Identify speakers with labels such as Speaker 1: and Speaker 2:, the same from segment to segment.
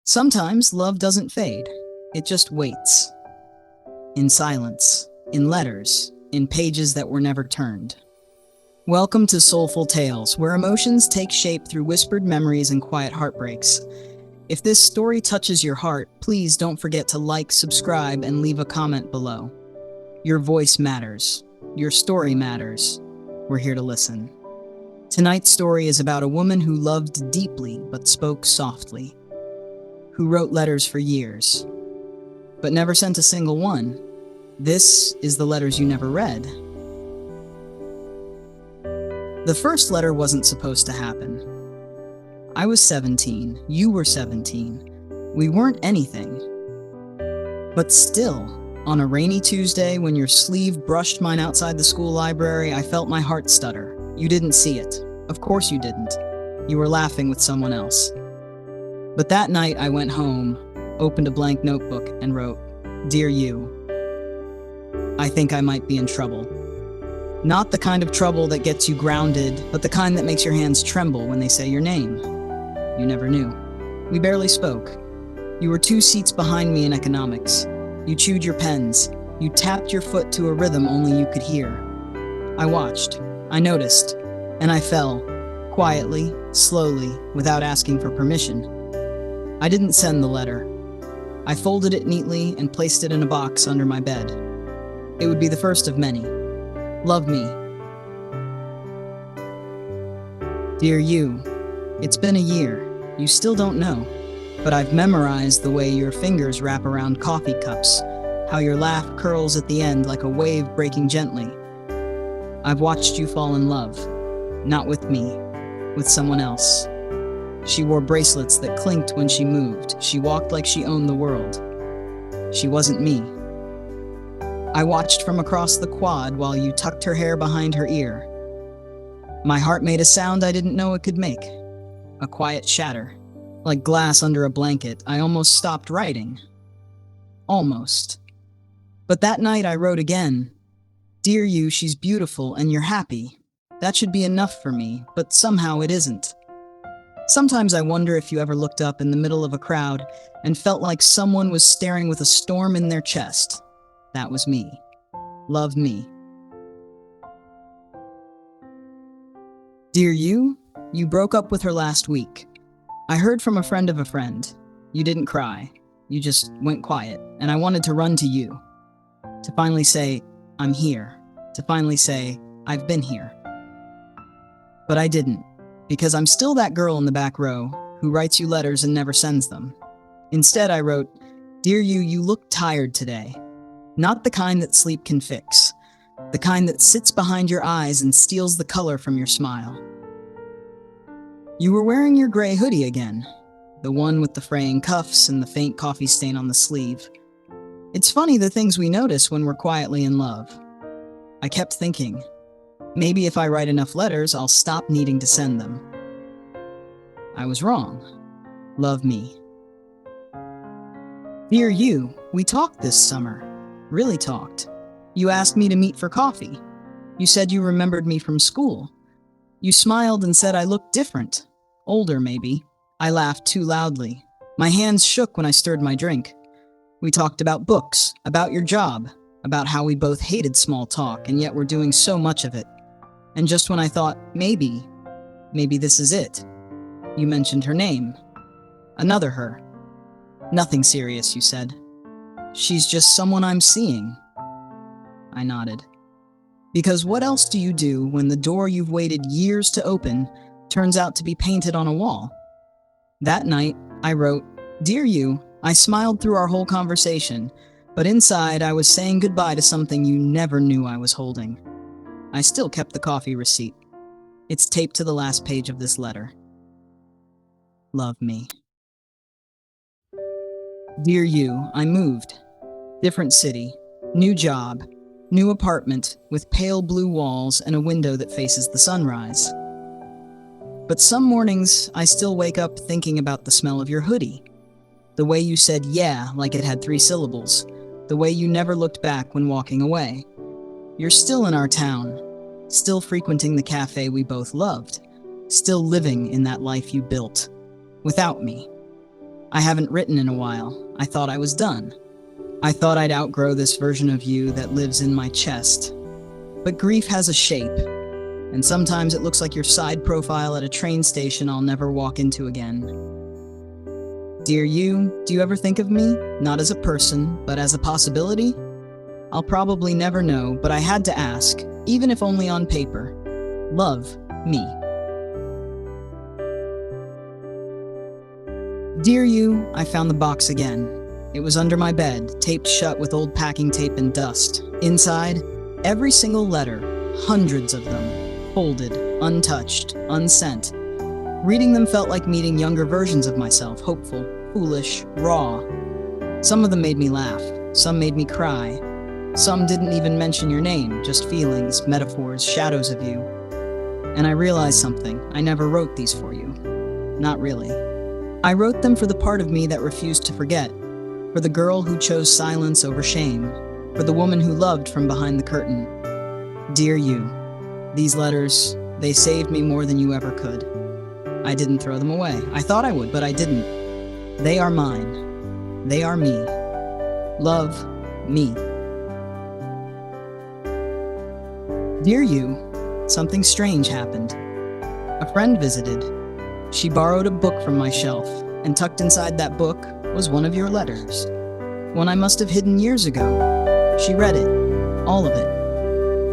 Speaker 1: Sometimes love doesn't fade, it just waits. In silence, in letters, in pages that were never turned. Welcome to Soulful Tales, where emotions take shape through whispered memories and quiet heartbreaks. If this story touches your heart, please don't forget to like, subscribe, and leave a comment below. Your voice matters. Your story matters. We're here to listen. Tonight's story is about a woman who loved deeply but spoke softly, who wrote letters for years, but never sent a single one. This is the letters you never read. The first letter wasn't supposed to happen. I was 17, you were 17. We weren't anything. But still, on a rainy Tuesday when your sleeve brushed mine outside the school library, I felt my heart stutter. You didn't see it. Of course you didn't. You were laughing with someone else. But that night I went home, opened a blank notebook, and wrote, "Dear you, I think I might be in trouble." Not the kind of trouble that gets you grounded, but the kind that makes your hands tremble when they say your name. You never knew. We barely spoke. You were 2 seats behind me in economics. You chewed your pens. You tapped your foot to a rhythm only you could hear. I watched. I noticed. And I fell, quietly, slowly, without asking for permission. I didn't send the letter. I folded it neatly and placed it in a box under my bed. It would be the first of many. Love me. Dear you, it's been a year. You still don't know, but I've memorized the way your fingers wrap around coffee cups, how your laugh curls at the end like a wave breaking gently. I've watched you fall in love, not with me, with someone else. She wore bracelets that clinked when she moved. She walked like she owned the world. She wasn't me. I watched from across the quad while you tucked her hair behind her ear. My heart made a sound I didn't know it could make. A quiet shatter. Like glass under a blanket, I almost stopped writing. Almost. But that night I wrote again. Dear you, she's beautiful and you're happy. That should be enough for me, but somehow it isn't. Sometimes I wonder if you ever looked up in the middle of a crowd and felt like someone was staring with a storm in their chest. That was me. Love me. Dear you broke up with her last week. I heard from a friend of a friend. You didn't cry. You just went quiet, and I wanted to run to you. To finally say, I'm here. To finally say, I've been here. But I didn't, because I'm still that girl in the back row who writes you letters and never sends them. Instead, I wrote, Dear you look tired today. Not the kind that sleep can fix. The kind that sits behind your eyes and steals the color from your smile. You were wearing your gray hoodie again, the one with the fraying cuffs and the faint coffee stain on the sleeve. It's funny the things we notice when we're quietly in love. I kept thinking, maybe if I write enough letters, I'll stop needing to send them. I was wrong. Love me. Dear you, we talked this summer. Really talked. You asked me to meet for coffee. You said you remembered me from school. You smiled and said I looked different. Older, maybe. I laughed too loudly. My hands shook when I stirred my drink. We talked about books, about your job, about how we both hated small talk, and yet we're doing so much of it. And just when I thought, maybe this is it, you mentioned her name. Another her. Nothing serious, you said. She's just someone I'm seeing. I nodded. Because what else do you do when the door you've waited years to open turns out to be painted on a wall? That night, I wrote, Dear you, I smiled through our whole conversation, but inside I was saying goodbye to something you never knew I was holding. I still kept the coffee receipt. It's taped to the last page of this letter. Love me. Dear you, I moved. Different city, new job, new apartment with pale blue walls and a window that faces the sunrise. But some mornings, I still wake up thinking about the smell of your hoodie. The way you said yeah like it had 3 syllables. The way you never looked back when walking away. You're still in our town, still frequenting the cafe we both loved, still living in that life you built, without me. I haven't written in a while. I thought I was done. I thought I'd outgrow this version of you that lives in my chest. But grief has a shape, and sometimes it looks like your side profile at a train station I'll never walk into again. Dear you, do you ever think of me, not as a person, but as a possibility? I'll probably never know, but I had to ask, even if only on paper. Love me. Dear you, I found the box again. It was under my bed, taped shut with old packing tape and dust. Inside, every single letter, hundreds of them, folded, untouched, unsent. Reading them felt like meeting younger versions of myself, hopeful, foolish, raw. Some of them made me laugh, some made me cry. Some didn't even mention your name, just feelings, metaphors, shadows of you. And I realized something. I never wrote these for you. Not really. I wrote them for the part of me that refused to forget, for the girl who chose silence over shame, for the woman who loved from behind the curtain. Dear you, these letters, they saved me more than you ever could. I didn't throw them away. I thought I would, but I didn't. They are mine. They are me. Love me. Dear you, something strange happened. A friend visited. She borrowed a book from my shelf, and tucked inside that book was one of your letters. One I must have hidden years ago. She read it, all of it.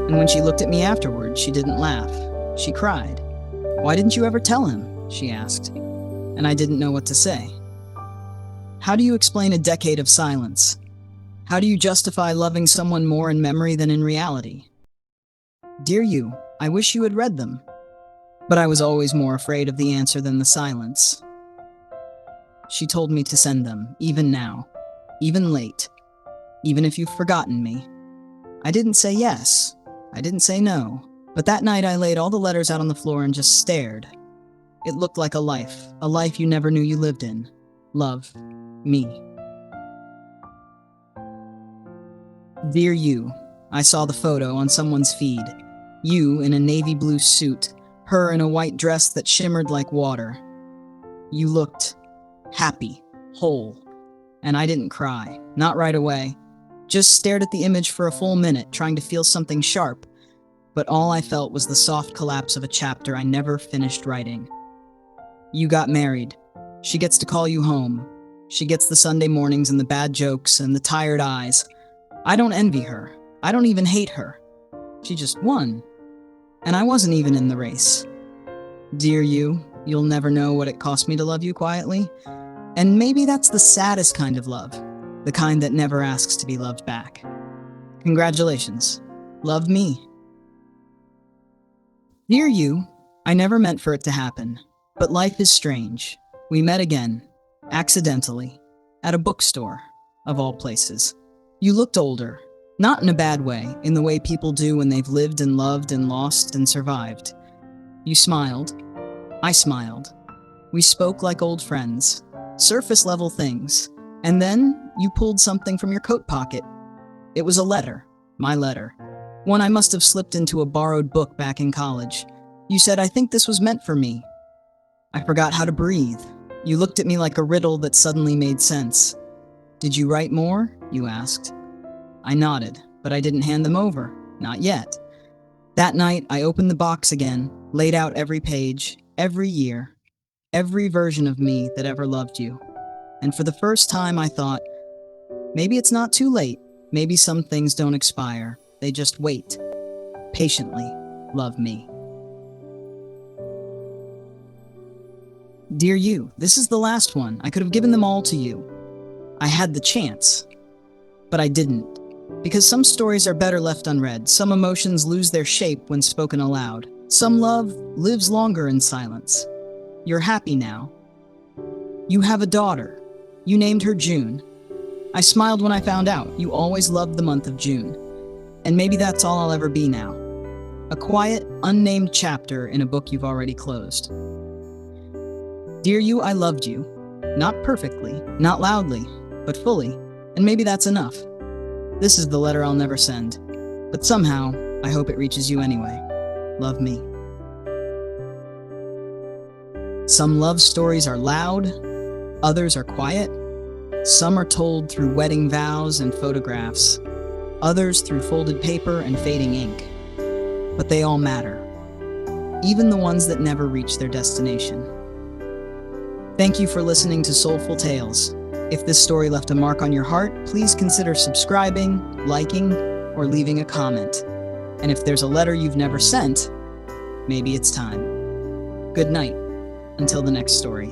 Speaker 1: And when she looked at me afterward, she didn't laugh. She cried. Why didn't you ever tell him? She asked. And I didn't know what to say. How do you explain a decade of silence? How do you justify loving someone more in memory than in reality? Dear you, I wish you had read them. But I was always more afraid of the answer than the silence. She told me to send them, even now, even late, even if you've forgotten me. I didn't say yes. I didn't say no. But that night I laid all the letters out on the floor and just stared. It looked like a life you never knew you lived in. Love me. Dear you, I saw the photo on someone's feed. You in a navy blue suit, her in a white dress that shimmered like water. You looked happy, whole, and I didn't cry, not right away. Just stared at the image for a full minute, trying to feel something sharp, but all I felt was the soft collapse of a chapter I never finished writing. You got married. She gets to call you home. She gets the Sunday mornings and the bad jokes and the tired eyes. I don't envy her. I don't even hate her. She just won. And I wasn't even in the race. Dear you, you'll never know what it cost me to love you quietly. And maybe that's the saddest kind of love, the kind that never asks to be loved back. Congratulations. Love me. Dear you, I never meant for it to happen, but life is strange. We met again, accidentally, at a bookstore, of all places. You looked older. Not in a bad way, in the way people do when they've lived and loved and lost and survived. You smiled. I smiled. We spoke like old friends, surface-level things, and then you pulled something from your coat pocket. It was a letter, my letter, one I must have slipped into a borrowed book back in college. You said, I think this was meant for me. I forgot how to breathe. You looked at me like a riddle that suddenly made sense. Did you write more? You asked. I nodded, but I didn't hand them over. Not yet. That night, I opened the box again, laid out every page, every year, every version of me that ever loved you. And for the first time, I thought, maybe it's not too late. Maybe some things don't expire. They just wait. Patiently. Love me. Dear you, this is the last one. I could have given them all to you. I had the chance. But I didn't. Because some stories are better left unread. Some emotions lose their shape when spoken aloud. Some love lives longer in silence. You're happy now. You have a daughter. You named her June. I smiled when I found out. You always loved the month of June. And maybe that's all I'll ever be now. A quiet, unnamed chapter in a book you've already closed. Dear you, I loved you. Not perfectly, not loudly, but fully. And maybe that's enough. This is the letter I'll never send. But somehow, I hope it reaches you anyway. Love me. Some love stories are loud, Others are quiet. Some are told through wedding vows and photographs, others through folded paper and fading ink. But they all matter, even the ones that never reach their destination. Thank you for listening to Soulful Tales. If this story left a mark on your heart, please consider subscribing, liking, or leaving a comment. And if there's a letter you've never sent, maybe it's time. Good night, until the next story.